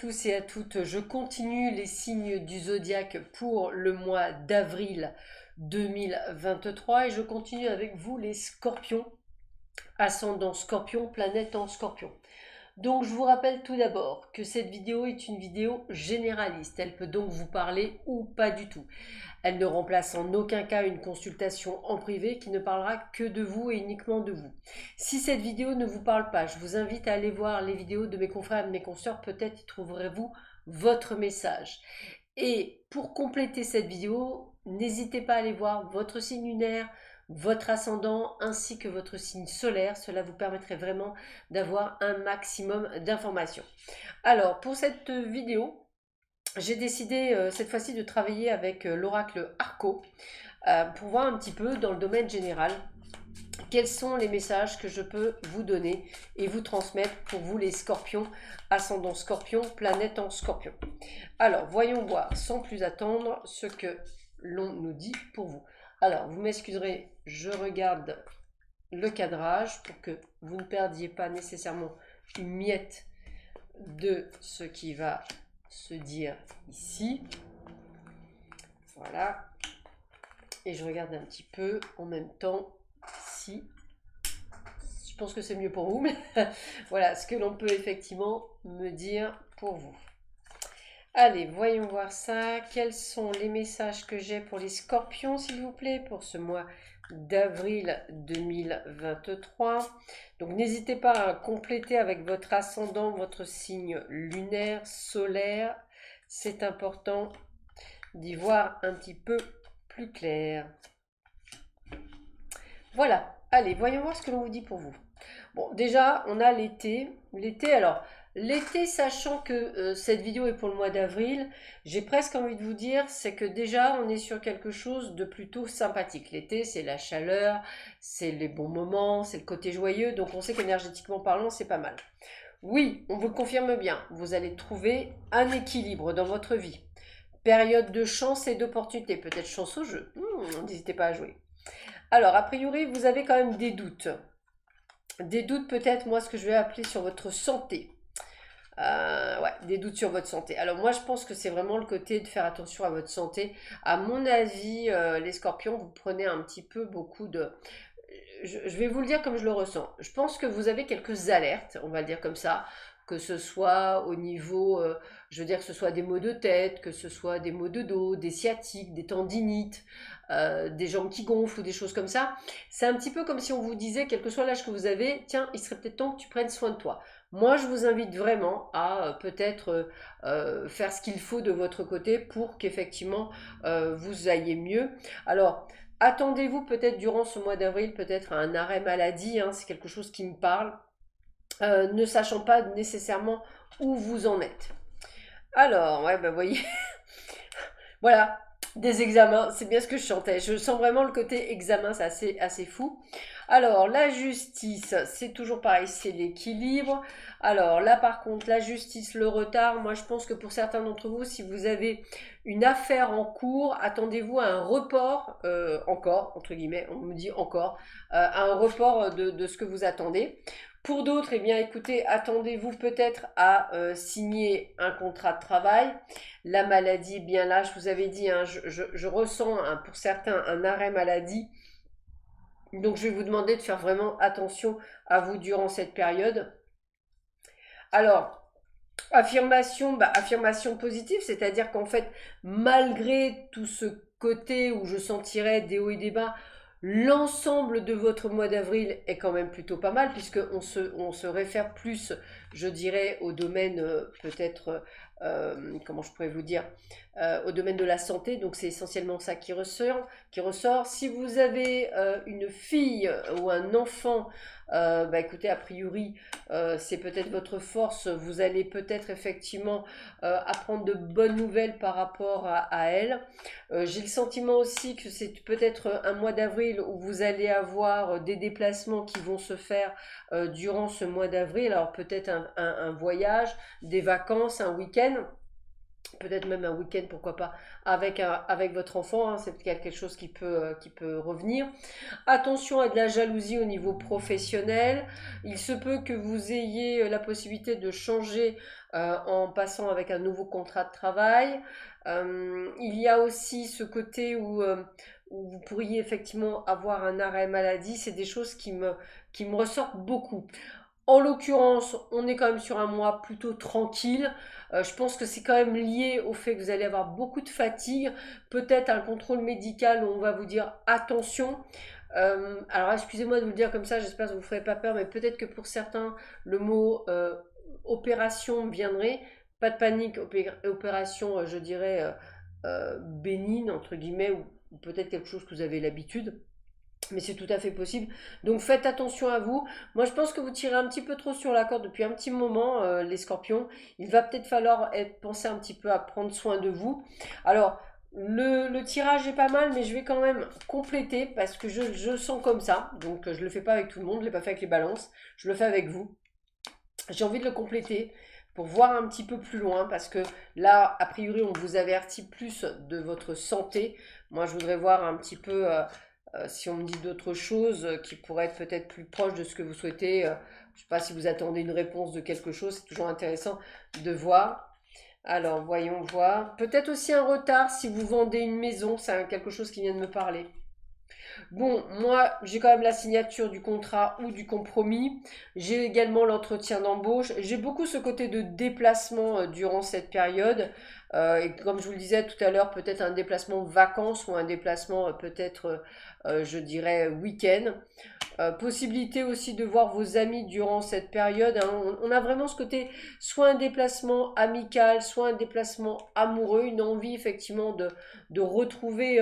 tous et à toutes, je continue les signes du zodiaque pour le mois d'avril 2023 et je continue avec vous les scorpions, ascendant scorpion, planète en scorpion. Donc je vous rappelle tout d'abord que cette vidéo est une vidéo généraliste, elle peut donc vous parler ou pas du tout. Elle ne remplace en aucun cas une consultation en privé qui ne parlera que de vous et uniquement de vous. Si cette vidéo ne vous parle pas, je vous invite à aller voir les vidéos de mes confrères et de mes consoeurs, peut-être y trouverez-vous votre message. Et pour compléter cette vidéo, n'hésitez pas à aller voir votre signe lunaire, votre ascendant ainsi que votre signe solaire. Cela vous permettrait vraiment d'avoir un maximum d'informations. Alors pour cette vidéo, j'ai décidé cette fois-ci de travailler avec l'oracle Arco pour voir un petit peu dans le domaine général quels sont les messages que je peux vous donner et vous transmettre pour vous les scorpions, ascendant scorpion, planète en scorpion. Alors voyons voir sans plus attendre ce que l'on nous dit pour vous. Alors vous m'excuserez, je regarde le cadrage pour que vous ne perdiez pas nécessairement une miette de ce qui va se dire ici. Voilà. Et je regarde un petit peu en même temps si je pense que c'est mieux pour vous, mais voilà ce que l'on peut effectivement me dire pour vous. Allez, voyons voir ça. Quels sont les messages que j'ai pour les scorpions, s'il vous plaît, pour ce mois d'avril 2023. Donc n'hésitez pas à compléter avec votre ascendant, votre signe lunaire, solaire. C'est important d'y voir un petit peu plus clair. Voilà, allez, voyons voir ce que l'on vous dit pour vous. Bon, déjà, on a l'été. L'été, sachant que cette vidéo est pour le mois d'avril, j'ai presque envie de vous dire, c'est que déjà, on est sur quelque chose de plutôt sympathique. L'été, c'est la chaleur, c'est les bons moments, c'est le côté joyeux, donc on sait qu'énergétiquement parlant, c'est pas mal. Oui, on vous le confirme bien, vous allez trouver un équilibre dans votre vie. Période de chance et d'opportunité, peut-être chance au jeu, n'hésitez pas à jouer. Alors, a priori, vous avez quand même des doutes. Des doutes peut-être, moi, ce que je vais appeler sur votre santé. Ouais, des doutes sur votre santé. Alors moi, je pense que c'est vraiment le côté de faire attention à votre santé. À mon avis, les scorpions, vous prenez un petit peu beaucoup de... Je vais vous le dire comme je le ressens. Je pense que vous avez quelques alertes, on va le dire comme ça, que ce soit au niveau, je veux dire que ce soit des maux de tête, que ce soit des maux de dos, des sciatiques, des tendinites, des jambes qui gonflent ou des choses comme ça. C'est un petit peu comme si on vous disait, quel que soit l'âge que vous avez, tiens, il serait peut-être temps que tu prennes soin de toi. Moi, je vous invite vraiment à peut-être faire ce qu'il faut de votre côté pour qu'effectivement vous ayez mieux. Alors, attendez-vous peut-être durant ce mois d'avril, peut-être à un arrêt maladie, hein, c'est quelque chose qui me parle, ne sachant pas nécessairement où vous en êtes. Alors, ouais, vous voyez, voilà, des examens, c'est bien ce que je chantais. Je sens vraiment le côté examen, c'est assez fou. Alors, la justice, c'est toujours pareil, c'est l'équilibre. Alors là, par contre, la justice, le retard, moi je pense que pour certains d'entre vous, si vous avez une affaire en cours, attendez-vous à un report, encore, entre guillemets, on me dit encore, à un report de ce que vous attendez. Pour d'autres, eh bien écoutez, attendez-vous peut-être à signer un contrat de travail. La maladie, bien là, je vous avais dit, hein, je ressens pour certains un arrêt maladie. Donc je vais vous demander de faire vraiment attention à vous durant cette période. Alors, affirmation positive, c'est-à-dire qu'en fait, malgré tout ce côté où je sentirais des hauts et des bas, l'ensemble de votre mois d'avril est quand même plutôt pas mal, puisqu'on se réfère plus, je dirais, au domaine peut-être, comment je pourrais vous dire, au domaine de la santé, donc c'est essentiellement ça qui ressort. Si vous avez une fille ou un enfant, écoutez, a priori, c'est peut-être votre force, vous allez peut-être effectivement apprendre de bonnes nouvelles par rapport à elle. J'ai le sentiment aussi que c'est peut-être un mois d'avril où vous allez avoir des déplacements qui vont se faire durant ce mois d'avril, alors peut-être un voyage, des vacances, un week-end. peut-être même un week-end, pourquoi pas, avec votre enfant, hein, c'est quelque chose qui peut revenir. Attention à de la jalousie au niveau professionnel. Il se peut que vous ayez la possibilité de changer en passant avec un nouveau contrat de travail. Il y a aussi ce côté où vous pourriez effectivement avoir un arrêt maladie. C'est des choses qui me ressortent beaucoup. En l'occurrence, on est quand même sur un mois plutôt tranquille. Je pense que c'est quand même lié au fait que vous allez avoir beaucoup de fatigue, peut-être un contrôle médical où on va vous dire attention. Alors excusez-moi de vous le dire comme ça, j'espère que vous ne vous ferez pas peur, mais peut-être que pour certains, le mot opération viendrait. Pas de panique, opération, je dirais, bénigne, entre guillemets, ou peut-être quelque chose que vous avez l'habitude. Mais c'est tout à fait possible. Donc faites attention à vous. Moi je pense que vous tirez un petit peu trop sur la corde depuis un petit moment, les scorpions. Il va peut-être falloir penser un petit peu à prendre soin de vous. Alors le tirage est pas mal, mais je vais quand même compléter parce que je le sens comme ça. Donc je le fais pas avec tout le monde, je l'ai pas fait avec les balances. Je le fais avec vous. J'ai envie de le compléter pour voir un petit peu plus loin parce que là, a priori, on vous avertit plus de votre santé. Moi, je voudrais voir un petit peu si on me dit d'autres choses qui pourraient être peut-être plus proches de ce que vous souhaitez. Je ne sais pas si vous attendez une réponse de quelque chose, c'est toujours intéressant de voir. Alors, voyons voir. Peut-être aussi un retard si vous vendez une maison, c'est quelque chose qui vient de me parler. Bon, moi, j'ai quand même la signature du contrat ou du compromis. J'ai également l'entretien d'embauche. J'ai beaucoup ce côté de déplacement durant cette période. Et comme je vous le disais tout à l'heure, peut-être un déplacement vacances ou un déplacement peut-être, je dirais, week-end. Possibilité aussi de voir vos amis durant cette période, hein. On a vraiment ce côté, soit un déplacement amical, soit un déplacement amoureux, une envie effectivement de retrouver,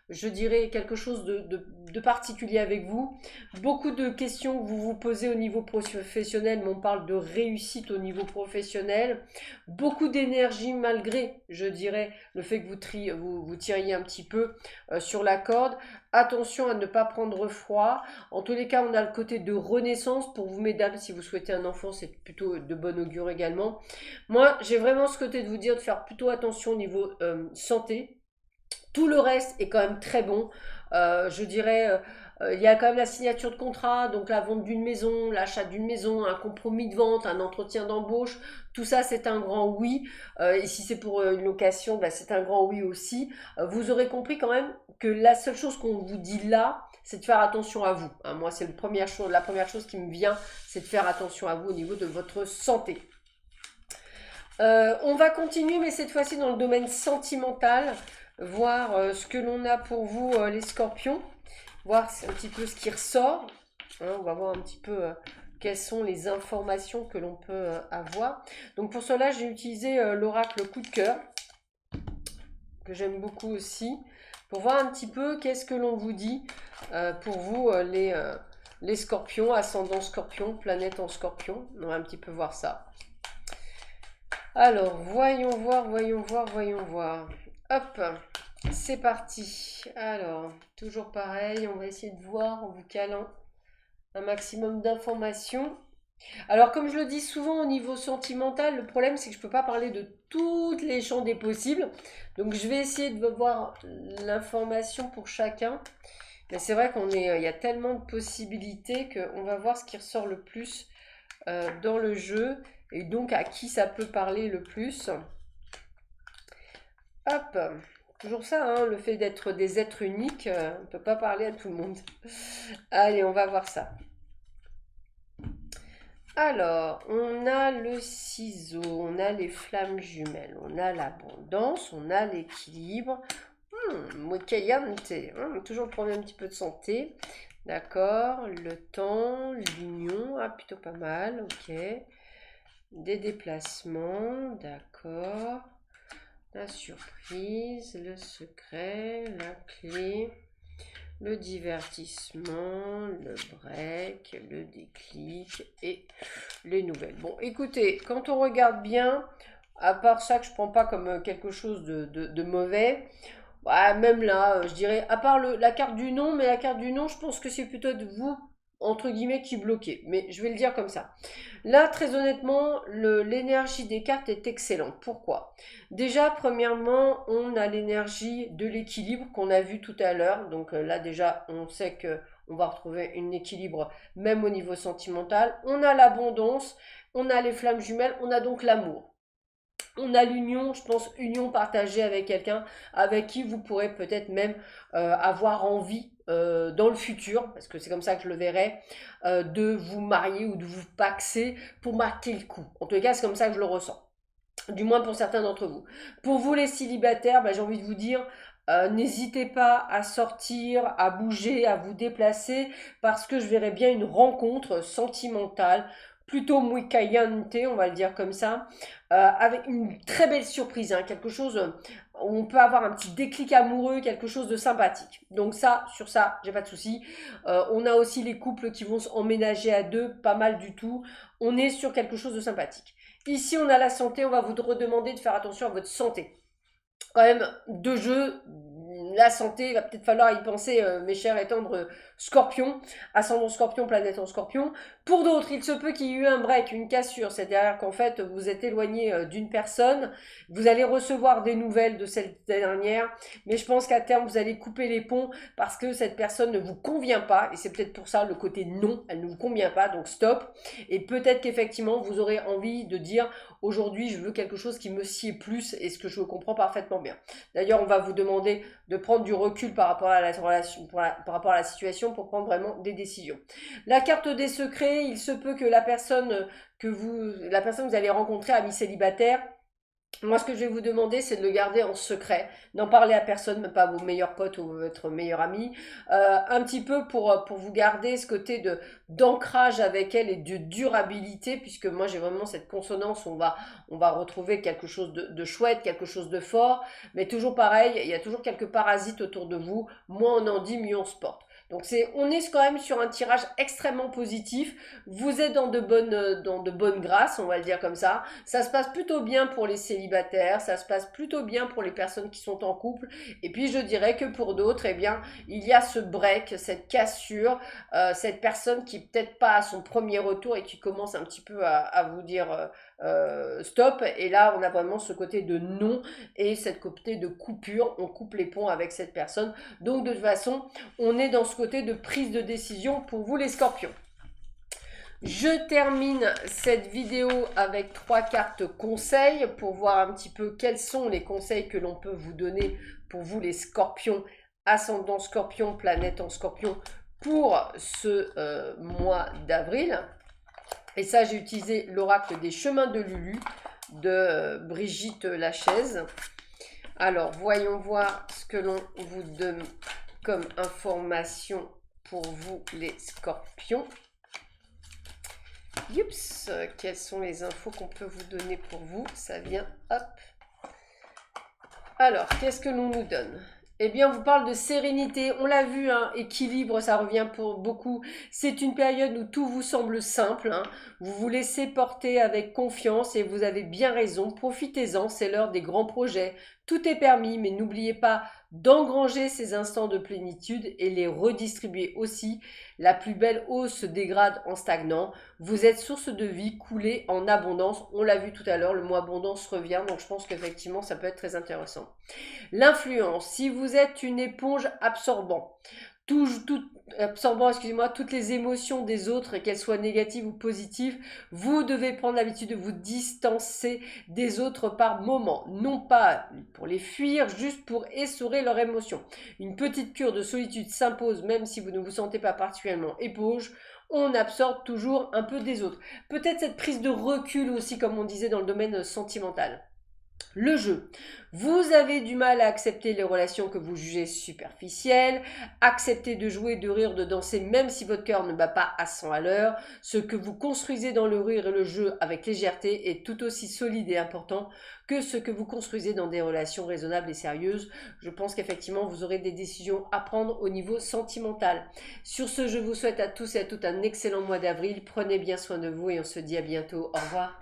je dirais, quelque chose de particulier avec vous. Beaucoup de questions que vous vous posez au niveau professionnel, mais on parle de réussite au niveau professionnel. Beaucoup d'énergie malgré, je dirais, le fait que vous tiriez un petit peu sur la corde. Attention à ne pas prendre froid. En tous les cas, on a le côté de renaissance pour vous, mesdames. Si vous souhaitez un enfant, c'est plutôt de bon augure également. Moi, j'ai vraiment ce côté de vous dire de faire plutôt attention au niveau santé. Tout le reste est quand même très bon. Je dirais, il y a quand même la signature de contrat, donc la vente d'une maison, l'achat d'une maison, un compromis de vente, un entretien d'embauche. Tout ça, c'est un grand oui. Et si c'est pour une location, bah, c'est un grand oui aussi. Vous aurez compris quand même que la seule chose qu'on vous dit là, c'est de faire attention à vous, hein. Moi, c'est la première chose qui me vient, c'est de faire attention à vous au niveau de votre santé. On va continuer, mais cette fois-ci dans le domaine sentimental, voir ce que l'on a pour vous, les scorpions, voir un petit peu ce qui ressort. Hein, on va voir un petit peu quelles sont les informations que l'on peut avoir. Donc pour cela, j'ai utilisé l'oracle coup de cœur, que j'aime beaucoup aussi, pour voir un petit peu qu'est-ce que l'on vous dit pour vous, les scorpions, ascendant scorpion, planète en scorpion. On va un petit peu voir ça. Alors, voyons voir, voyons voir, voyons voir. Hop, c'est parti. Alors, toujours pareil, on va essayer de voir en vous calant un maximum d'informations. Alors, comme je le dis souvent au niveau sentimental, le problème c'est que je ne peux pas parler de toutes les champs des possibles. Donc, je vais essayer de voir l'information pour chacun. Mais c'est vrai il y a tellement de possibilités qu'on va voir ce qui ressort le plus dans le jeu. Et donc à qui ça peut parler le plus. Hop, toujours ça, hein, le fait d'être des êtres uniques, on ne peut pas parler à tout le monde. Allez, on va voir ça. Alors, on a le ciseau, on a les flammes jumelles, on a l'abondance, on a l'équilibre. Toujours le problème un petit peu de santé. D'accord, le temps, l'union, plutôt pas mal, ok. Des déplacements, d'accord. La surprise, le secret, la clé, le divertissement, le break, le déclic et les nouvelles. Bon, écoutez, quand on regarde bien, à part ça que je prends pas comme quelque chose de mauvais, bah, même là, je dirais, à part la carte du non, mais la carte du non, je pense que c'est plutôt de vous entre guillemets qui bloquait, mais je vais le dire comme ça. Là, très honnêtement, l'énergie des cartes est excellente. Pourquoi? Déjà, premièrement, on a l'énergie de l'équilibre qu'on a vu tout à l'heure. Donc là, déjà, on sait que on va retrouver un équilibre même au niveau sentimental. On a l'abondance, on a les flammes jumelles, on a donc l'amour. On a l'union, je pense, union partagée avec quelqu'un avec qui vous pourrez peut-être même avoir envie dans le futur, parce que c'est comme ça que je le verrai, de vous marier ou de vous paxer pour marquer le coup. En tout cas, c'est comme ça que je le ressens. Du moins pour certains d'entre vous. Pour vous les célibataires, bah, j'ai envie de vous dire, n'hésitez pas à sortir, à bouger, à vous déplacer, parce que je verrai bien une rencontre sentimentale, plutôt muy caliente, on va le dire comme ça, avec une très belle surprise, hein, quelque chose où on peut avoir un petit déclic amoureux, quelque chose de sympathique. Donc ça, sur ça, j'ai pas de souci. On a aussi les couples qui vont emménager à deux, pas mal du tout. On est sur quelque chose de sympathique. Ici, on a la santé, on va vous redemander de faire attention à votre santé. Quand même, deux jeux, la santé, il va peut-être falloir y penser, mes chers et tendres scorpions, ascendant scorpion, planète en scorpion. Pour d'autres, il se peut qu'il y ait eu un break, une cassure, c'est-à-dire qu'en fait, vous êtes éloigné d'une personne, vous allez recevoir des nouvelles de cette dernière, mais je pense qu'à terme, vous allez couper les ponts parce que cette personne ne vous convient pas, et c'est peut-être pour ça le côté non, elle ne vous convient pas, donc stop. Et peut-être qu'effectivement, vous aurez envie de dire, aujourd'hui, je veux quelque chose qui me sied plus, et ce que je comprends parfaitement bien. D'ailleurs, on va vous demander de prendre du recul par rapport à la relation, par rapport à la situation, pour prendre vraiment des décisions. La carte des secrets, il se peut que la personne que vous allez rencontrer, ami célibataire, moi, ce que je vais vous demander, c'est de le garder en secret. N'en parlez à personne, même pas à vos meilleurs potes ou votre meilleur ami. Un petit peu pour vous garder ce côté d'ancrage avec elle et de durabilité, puisque moi, j'ai vraiment cette consonance où on va retrouver quelque chose de chouette, quelque chose de fort. Mais toujours pareil, il y a toujours quelques parasites autour de vous. Moins on en dit, mieux on se porte. Donc on est quand même sur un tirage extrêmement positif. Vous êtes dans dans de bonnes grâces, on va le dire comme ça. Ça se passe plutôt bien pour les célibataires, ça se passe plutôt bien pour les personnes qui sont en couple. Et puis je dirais que pour d'autres, eh bien, il y a ce break, cette cassure, cette personne qui peut-être pas à son premier retour et qui commence un petit peu à vous dire stop. Et là, on a vraiment ce côté de non et cette côté de coupure. On coupe les ponts avec cette personne. Donc de toute façon, on est dans ce côté de prise de décision pour vous les scorpions. Je termine cette vidéo avec 3 cartes conseils pour voir un petit peu quels sont les conseils que l'on peut vous donner pour vous les scorpions, ascendant scorpion, planète en scorpion, pour ce mois d'avril. Et ça, j'ai utilisé l'oracle des chemins de Lulu de Brigitte Lachaise. Alors, voyons voir ce que l'on vous donne comme information pour vous les scorpions. Youps, quelles sont les infos qu'on peut vous donner pour vous? Ça vient, hop. Alors, qu'est-ce que l'on nous donne? Eh bien, on vous parle de sérénité. On l'a vu, hein, équilibre, ça revient pour beaucoup. C'est une période où tout vous semble simple. Hein. Vous vous laissez porter avec confiance et vous avez bien raison. Profitez-en, c'est l'heure des grands projets. Tout est permis, mais n'oubliez pas d'engranger ces instants de plénitude et les redistribuer aussi. La plus belle eau se dégrade en stagnant. Vous êtes source de vie, coulée en abondance. On l'a vu tout à l'heure, le mot abondance revient, donc je pense qu'effectivement, ça peut être très intéressant. L'influence, si vous êtes une éponge absorbant, absorbant, excusez-moi, toutes les émotions des autres, qu'elles soient négatives ou positives, vous devez prendre l'habitude de vous distancer des autres par moment, non pas pour les fuir, juste pour essorer leurs émotions. Une petite cure de solitude s'impose même si vous ne vous sentez pas particulièrement éponge. On absorbe toujours un peu des autres. Peut-être cette prise de recul aussi, comme on disait dans le domaine sentimental. Le jeu. Vous avez du mal à accepter les relations que vous jugez superficielles, acceptez de jouer, de rire, de danser même si votre cœur ne bat pas à 100 à l'heure. Ce que vous construisez dans le rire et le jeu avec légèreté est tout aussi solide et important que ce que vous construisez dans des relations raisonnables et sérieuses. Je pense qu'effectivement vous aurez des décisions à prendre au niveau sentimental. Sur ce, je vous souhaite à tous et à toutes un excellent mois d'avril. Prenez bien soin de vous et on se dit à bientôt. Au revoir.